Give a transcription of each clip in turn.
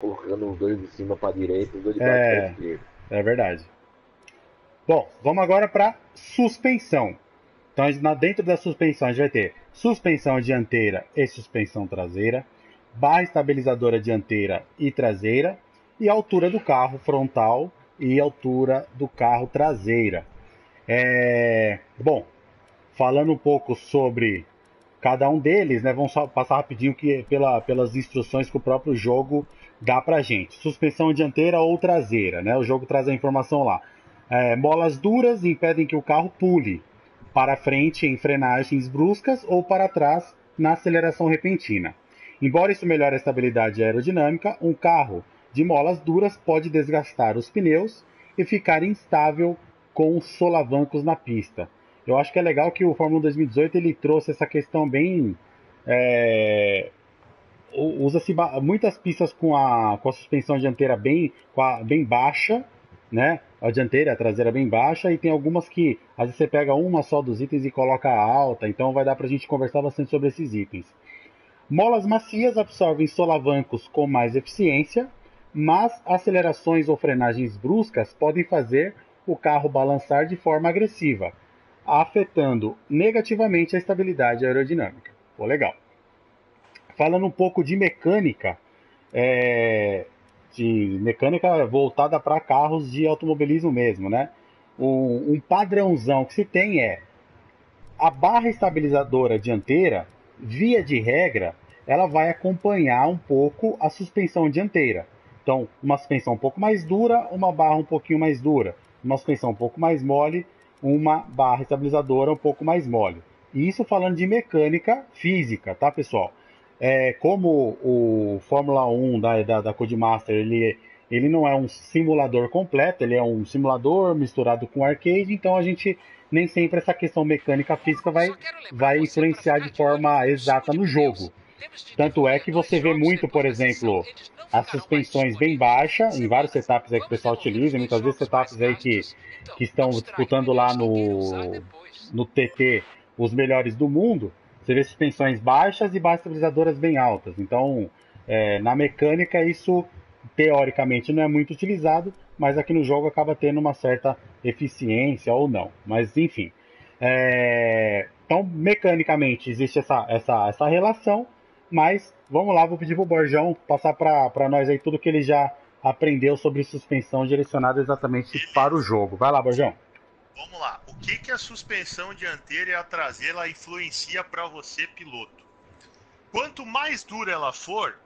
Colocando os dois de cima para direita, os dois de baixo para É, esquerda. é verdade. Bom, vamos agora para suspensão. Então, dentro da suspensão, a gente vai ter suspensão dianteira e suspensão traseira, barra estabilizadora dianteira e traseira, e altura do carro frontal e altura do carro traseira. Bom, falando um pouco sobre cada um deles, né? Vamos só passar rapidinho pelas instruções que o próprio jogo dá pra gente. Suspensão dianteira ou traseira, né? O jogo traz a informação lá. Molas duras impedem que o carro pule para frente em frenagens bruscas ou para trás na aceleração repentina. Embora isso melhore a estabilidade aerodinâmica, um carro de molas duras pode desgastar os pneus e ficar instável com os solavancos na pista. Eu acho que é legal que o Fórmula 2018 ele trouxe essa questão bem. é, Usa-se muitas pistas com a suspensão dianteira bem baixa, né? A dianteira, a traseira bem baixa, e tem algumas que às vezes você pega uma só dos itens e coloca alta, então vai dar pra gente conversar bastante sobre esses itens. Molas macias absorvem solavancos com mais eficiência, mas acelerações ou frenagens bruscas podem fazer o carro balançar de forma agressiva, afetando negativamente a estabilidade aerodinâmica. Pô, legal. Falando um pouco é, de mecânica voltada para carros de automobilismo mesmo, né? Um padrãozão que se tem é a barra estabilizadora dianteira, via de regra, ela vai acompanhar um pouco a suspensão dianteira. Então, uma suspensão um pouco mais dura, uma barra um pouquinho mais dura. Uma suspensão um pouco mais mole, uma barra estabilizadora um pouco mais mole. E isso falando de mecânica física, tá, pessoal? Como o Fórmula 1 da Codemaster, ele não é um simulador completo, ele é um simulador misturado com arcade, então a gente nem sempre essa questão mecânica física vai influenciar de forma exata no jogo. Tanto é que você vê muito, por exemplo, as suspensões bem baixas, em vários setups aí que o pessoal utiliza, e muitas vezes setups aí que estão disputando lá no TT os melhores do mundo, você vê suspensões baixas e barras estabilizadoras bem altas. Então, na mecânica, isso teoricamente não é muito utilizado, mas aqui no jogo acaba tendo uma certa eficiência ou não. Mas enfim. Então, mecanicamente, existe essa relação, mas vamos lá, vou pedir pro Borjão passar para nós aí tudo que ele já aprendeu sobre suspensão direcionada exatamente para o Beleza. jogo. Vai lá, Borjão. Vamos lá. O que que a suspensão dianteira e a traseira influencia para você, piloto? Quanto mais dura ela for,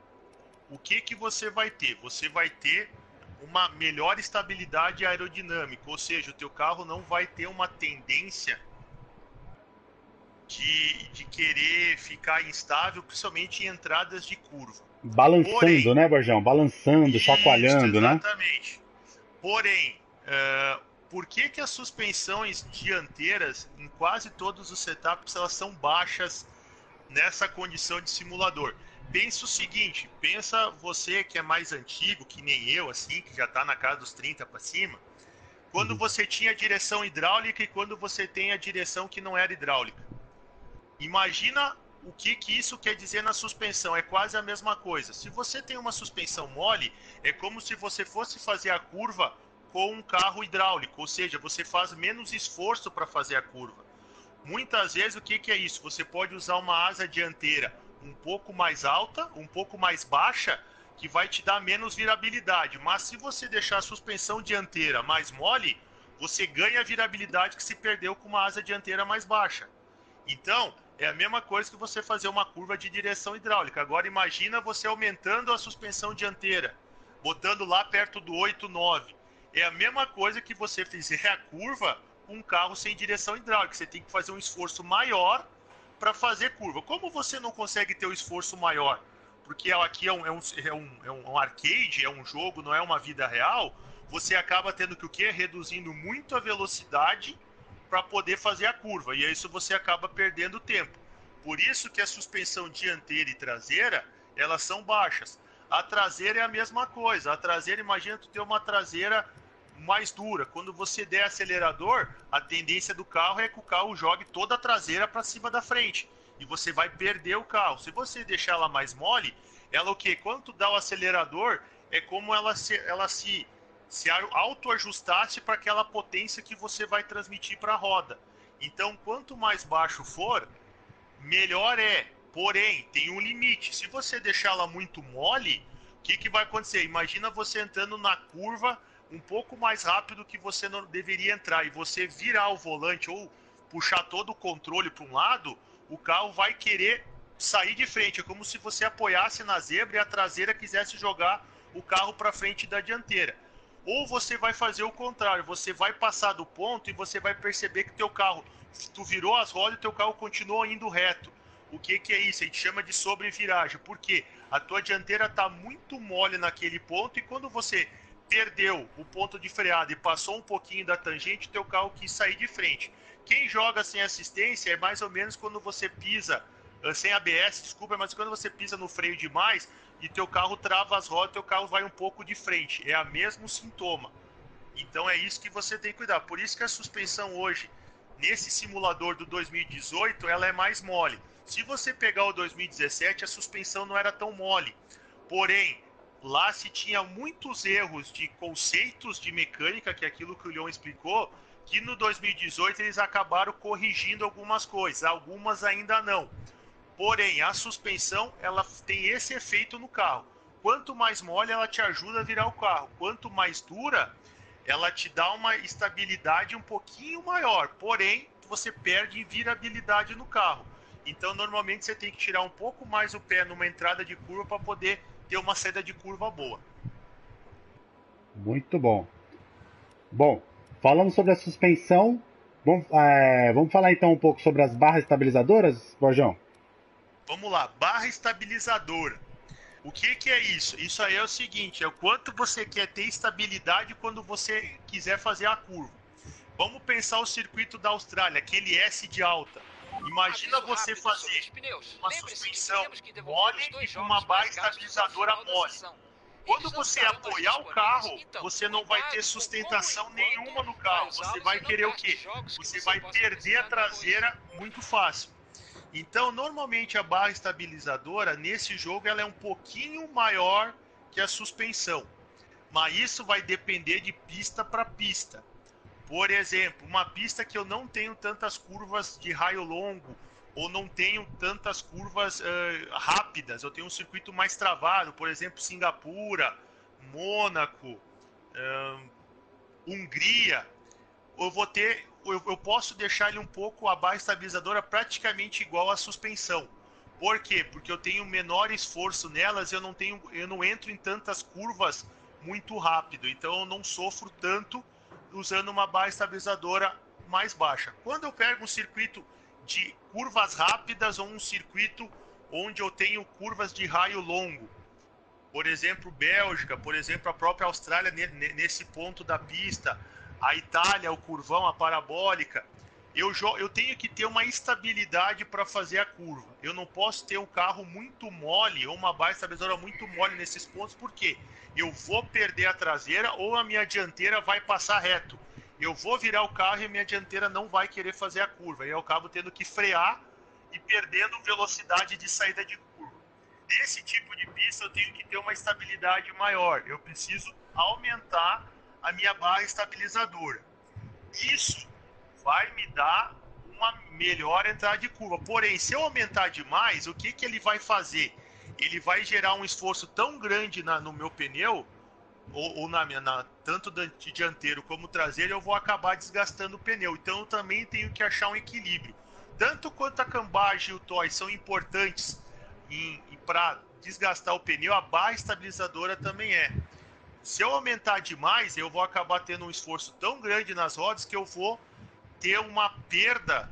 o que que você vai ter? Você vai ter uma melhor estabilidade aerodinâmica, ou seja, o teu carro não vai ter uma tendência de querer ficar instável, principalmente em entradas de curva. Balançando, Porém, né, Borjão? Balançando, isso, chacoalhando, né? exatamente. Porém, por que que as suspensões dianteiras em quase todos os setups elas são baixas nessa condição de simulador? Pensa o seguinte, pensa você que é mais antigo, que nem eu, assim, que já está na casa dos 30 para cima, quando Uhum. você tinha direção hidráulica e quando você tem a direção que não era hidráulica. Imagina o que que isso quer dizer na suspensão, é quase a mesma coisa. Se você tem uma suspensão mole, é como se você fosse fazer a curva com um carro hidráulico, ou seja, você faz menos esforço para fazer a curva. Muitas vezes o que que é isso? Você pode usar uma asa dianteira um pouco mais alta, um pouco mais baixa, que vai te dar menos virabilidade. Mas se você deixar a suspensão dianteira mais mole, você ganha a virabilidade que se perdeu com uma asa dianteira mais baixa. Então, é a mesma coisa que você fazer uma curva de direção hidráulica. Agora imagina você aumentando a suspensão dianteira, botando lá perto do 8, 9. É a mesma coisa que você fizer a curva com um carro sem direção hidráulica. Você tem que fazer um esforço maior para fazer curva. Como você não consegue ter o um esforço maior? Porque aqui é um arcade, é um jogo, não é uma vida real. Você acaba tendo que o quê? Reduzindo muito a velocidade para poder fazer a curva. E isso você acaba perdendo tempo. Por isso que a suspensão dianteira e traseira, elas são baixas. A traseira é a mesma coisa. A traseira, imagina tu ter uma traseira mais dura. Quando você der acelerador, a tendência do carro é que o carro jogue toda a traseira para cima da frente. E você vai perder o carro. Se você deixar ela mais mole, ela o quê? Quando tu dá o acelerador, é como ela se autoajustasse para aquela potência que você vai transmitir para a roda. Então, quanto mais baixo for, melhor é. Porém, tem um limite. Se você deixar ela muito mole, o que vai acontecer? Imagina você entrando na curva um pouco mais rápido que você não deveria entrar e você virar o volante ou puxar todo o controle para um lado, o carro vai querer sair de frente. É como se você apoiasse na zebra e a traseira quisesse jogar o carro para frente da dianteira. Ou você vai fazer o contrário, você vai passar do ponto e você vai perceber que teu carro, tu virou as rodas e teu carro continua indo reto. O que é isso? A gente chama de sobreviragem. Por quê? A tua dianteira está muito mole naquele ponto e quando você perdeu o ponto de freada e passou um pouquinho da tangente, teu carro quis sair de frente. Quem joga sem assistência é mais ou menos quando você pisa, sem ABS, desculpa, mas quando você pisa no freio demais e teu carro trava as rodas, teu carro vai um pouco de frente. É o mesmo sintoma. Então é isso que você tem que cuidar. Por isso que a suspensão hoje, nesse simulador do 2018, ela é mais mole. Se você pegar o 2017, a suspensão não era tão mole. Porém, lá se tinha muitos erros de conceitos de mecânica, que é aquilo que o Leon explicou, que no 2018 eles acabaram corrigindo algumas coisas, algumas ainda não. Porém, a suspensão, ela tem esse efeito no carro. Quanto mais mole, ela te ajuda a virar o carro. Quanto mais dura, ela te dá uma estabilidade um pouquinho maior. Porém, você perde virabilidade no carro. Então, normalmente, você tem que tirar um pouco mais o pé numa entrada de curva para poder ter uma saída de curva boa. Muito bom. Bom, falamos sobre a suspensão. Vamos falar então um pouco sobre as barras estabilizadoras, Borjão? Vamos lá, barra estabilizadora. O que é isso? Isso aí é o seguinte, é o quanto você quer ter estabilidade quando você quiser fazer a curva. Vamos pensar o circuito da Austrália, aquele S de alta. Imagina você fazer uma suspensão mole e com uma barra estabilizadora mole. Quando você apoiar o carro, você não vai ter sustentação nenhuma no carro. Você vai querer o quê? Você vai perder a traseira muito fácil. Então, normalmente a barra estabilizadora, nesse jogo, ela é um pouquinho maior que a suspensão. Mas isso vai depender de pista para pista. Por exemplo, uma pista que eu não tenho tantas curvas de raio longo, ou não tenho tantas curvas rápidas, eu tenho um circuito mais travado, por exemplo, Singapura, Mônaco, Hungria, eu posso deixar ele um pouco a barra estabilizadora praticamente igual à suspensão. Por quê? Porque eu tenho menor esforço nelas, eu não entro em tantas curvas muito rápido, então eu não sofro tanto usando uma barra estabilizadora mais baixa. Quando eu pego um circuito de curvas rápidas ou um circuito onde eu tenho curvas de raio longo, por exemplo, Bélgica, por exemplo, a própria Austrália nesse ponto da pista, a Itália, o curvão, a parabólica, eu tenho que ter uma estabilidade para fazer a curva. Eu não posso ter um carro muito mole ou uma barra estabilizadora muito mole nesses pontos, porque eu vou perder a traseira ou a minha dianteira vai passar reto. Eu vou virar o carro e a minha dianteira não vai querer fazer a curva. E eu acabo tendo que frear e perdendo velocidade de saída de curva. Nesse tipo de pista eu tenho que ter uma estabilidade maior. Eu preciso aumentar a minha barra estabilizadora. Isso vai me dar uma melhor entrada de curva. Porém, se eu aumentar demais, o que ele vai fazer? Ele vai gerar um esforço tão grande no meu pneu, ou tanto de dianteiro como traseiro, eu vou acabar desgastando o pneu. Então eu também tenho que achar um equilíbrio. Tanto quanto a cambagem e o toy são importantes para desgastar o pneu, a barra estabilizadora também é. Se eu aumentar demais, eu vou acabar tendo um esforço tão grande nas rodas que eu vou ter uma perda,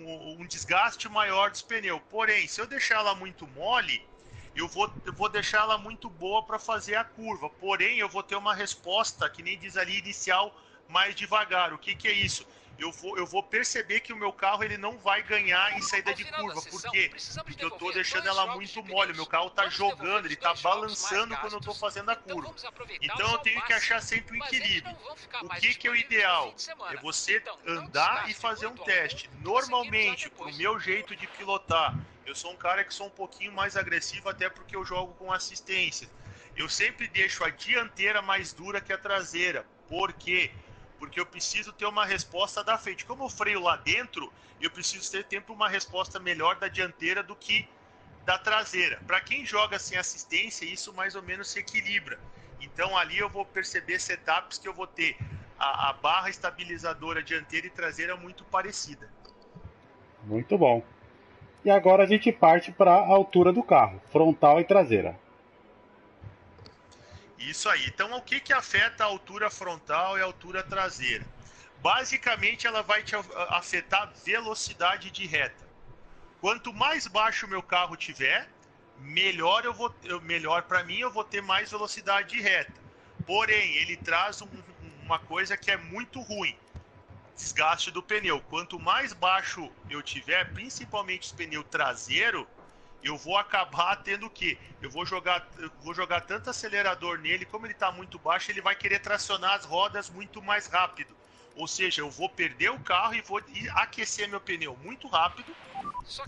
um desgaste maior dos pneus. Porém, se eu deixar ela muito mole, eu vou deixar ela muito boa para fazer a curva. Porém, eu vou ter uma resposta, que nem diz ali, inicial, mais devagar. O que é isso? Eu vou perceber que o meu carro ele não vai ganhar em saída de curva. Por quê? Porque eu estou deixando ela muito mole. O meu carro está jogando, ele está balançando quando eu estou fazendo a curva. Então eu tenho que achar sempre um equilíbrio. O que é o ideal? É você andar e fazer um teste. Normalmente, pro meu jeito de pilotar, eu sou um cara que sou um pouquinho mais agressivo, até porque eu jogo com assistência. eu sempre deixo a dianteira mais dura que a traseira. Por quê? Porque eu preciso ter uma resposta da frente. Como eu freio lá dentro, eu preciso ter sempre uma resposta melhor da dianteira do que da traseira. Para quem joga sem assistência, isso mais ou menos se equilibra. Então ali eu vou perceber setups que eu vou ter a barra estabilizadora dianteira e traseira muito parecida. Muito bom. E agora a gente parte para a altura do carro, frontal e traseira. Isso aí. Então, o que afeta a altura frontal e a altura traseira? Basicamente, ela vai te afetar a velocidade de reta. Quanto mais baixo o meu carro tiver, melhor para mim, eu vou ter mais velocidade de reta. Porém, ele traz uma coisa que é muito ruim: desgaste do pneu. Quanto mais baixo eu tiver, principalmente os pneus traseiros, eu vou acabar tendo o quê? Eu vou jogar tanto acelerador nele, como ele está muito baixo, ele vai querer tracionar as rodas muito mais rápido. Ou seja, eu vou perder o carro e vou aquecer meu pneu muito rápido,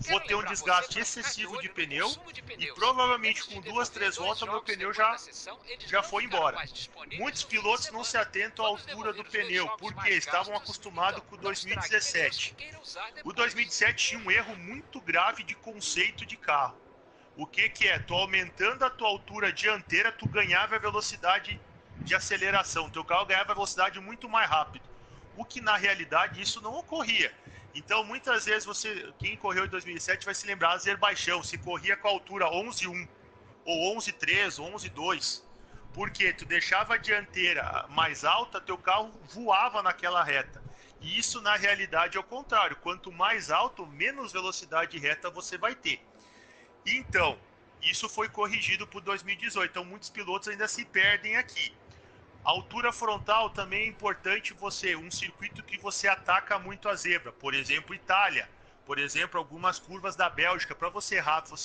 vou ter um desgaste excessivo de pneu e provavelmente com 2, 3 voltas meu pneu já foi embora. Muitos pilotos não se atentam à altura do pneu, porque estavam acostumados com o 2017. O 2017 tinha um erro muito grave de conceito de carro. O que é? Tu aumentando a tua altura dianteira, tu ganhava a velocidade de aceleração. Teu carro ganhava a velocidade muito mais rápido. O que na realidade isso não ocorria. Então muitas vezes quem correu em 2007 vai se lembrar, Azerbaijão, se corria com a altura 11.1 ou 11.3, 11.2. Porque tu deixava a dianteira mais alta, teu carro voava naquela reta. E isso na realidade é o contrário. Quanto mais alto, menos velocidade de reta você vai ter. Então, isso foi corrigido para 2018. Então muitos pilotos ainda se perdem aqui. A altura frontal também é importante um circuito que você ataca muito a zebra, por exemplo, Itália, por exemplo, algumas curvas da Bélgica. Para você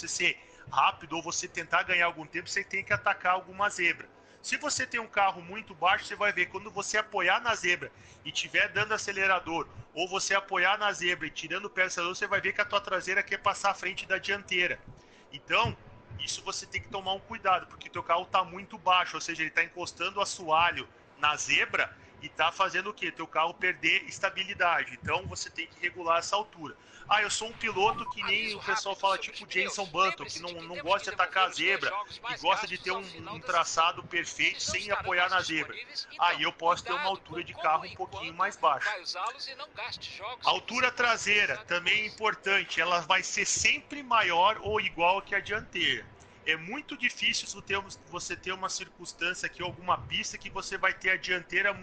ser rápido ou você tentar ganhar algum tempo, você tem que atacar alguma zebra. Se você tem um carro muito baixo, você vai ver, quando você apoiar na zebra e estiver dando acelerador, ou você apoiar na zebra e tirando o pé do acelerador, você vai ver que a tua traseira quer passar à frente da dianteira. Então, isso você tem que tomar um cuidado, porque teu carro está muito baixo, ou seja, ele está encostando o assoalho na zebra e está fazendo o quê? Teu carro perder estabilidade. Então você tem que regular essa altura. Ah, eu sou um piloto que nem o pessoal fala, tipo Jenson Button, que não gosta de atacar a zebra e gosta de ter um traçado perfeito sem apoiar na zebra. Aí eu posso ter uma altura de carro um pouquinho mais baixa. A altura traseira também é importante, ela vai ser sempre maior ou igual que a dianteira. É muito difícil você ter uma circunstância aqui, alguma pista que você vai ter a dianteira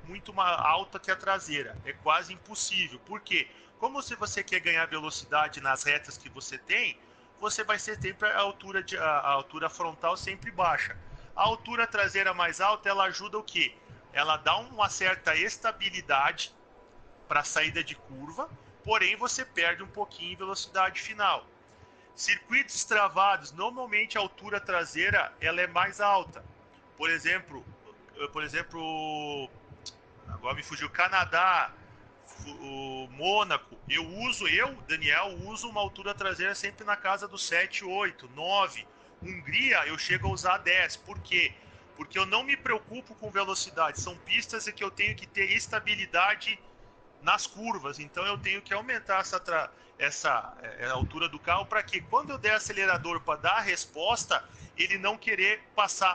muito mais alta que a traseira. É quase impossível. Por quê? Como se você quer ganhar velocidade nas retas que você tem, você vai ser sempre a altura frontal sempre baixa. A altura traseira mais alta, ela ajuda o quê? Ela dá uma certa estabilidade para a saída de curva, porém você perde um pouquinho em velocidade final. Circuitos travados, normalmente a altura traseira ela é mais alta. Por exemplo, agora me fugiu, Canadá, o Mônaco. Daniel, uso uma altura traseira sempre na casa dos 7, 8, 9. Hungria, eu chego a usar 10. Por quê? Porque eu não me preocupo com velocidade. São pistas em que eu tenho que ter estabilidade nas curvas, então eu tenho que aumentar essa altura do carro para que quando eu der acelerador para dar a resposta, ele não querer passar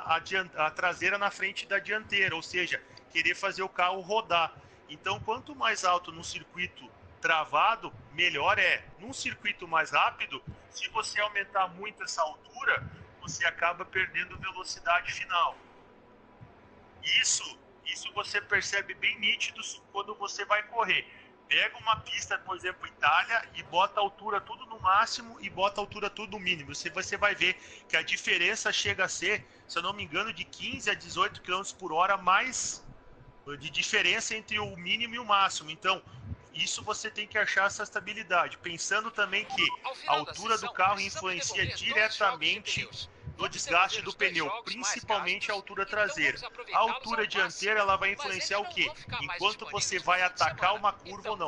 a traseira na frente da dianteira, ou seja, querer fazer o carro rodar. Então, quanto mais alto no circuito travado, melhor é. Num circuito mais rápido, se você aumentar muito essa altura, você acaba perdendo velocidade final. Isso você percebe bem nítido quando você vai correr. Pega uma pista, por exemplo, Itália, e bota a altura tudo no máximo e bota a altura tudo no mínimo. Você vai ver que a diferença chega a ser, se eu não me engano, de 15 a 18 km por hora mais de diferença entre o mínimo e o máximo. Então, isso você tem que achar essa estabilidade. Pensando também que a altura do carro influencia diretamente no desgaste do pneu, principalmente a altura traseira. A altura dianteira ela vai influenciar o quê? Enquanto você vai atacar uma curva ou não.